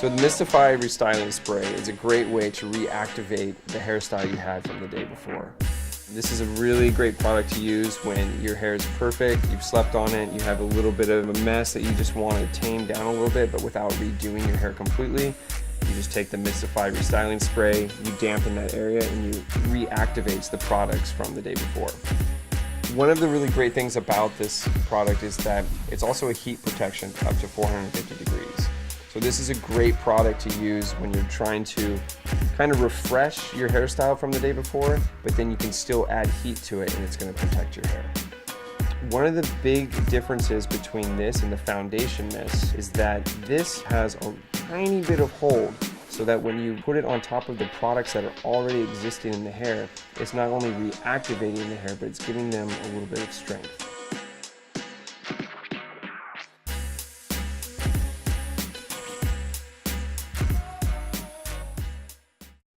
So the Mystify Restyling Spray is a great way to reactivate the hairstyle you had from the day before. This is a really great product to use when your hair is perfect, you've slept on it, you have a little bit of a mess that you just want to tame down a little bit, but without redoing your hair completely. You just take the Mystify Restyling Spray, you dampen that area, and you reactivates the products from the day before. One of the really great things about this product is that it's also a heat protection up to 450 degrees. So this is a great product to use when you're trying to kind of refresh your hairstyle from the day before, but then you can still add heat to it and it's going to protect your hair. One of the big differences between this and the foundation mist is that this has a tiny bit of hold, so that when you put it on top of the products that are already existing in the hair, it's not only reactivating the hair, but it's giving them a little bit of strength.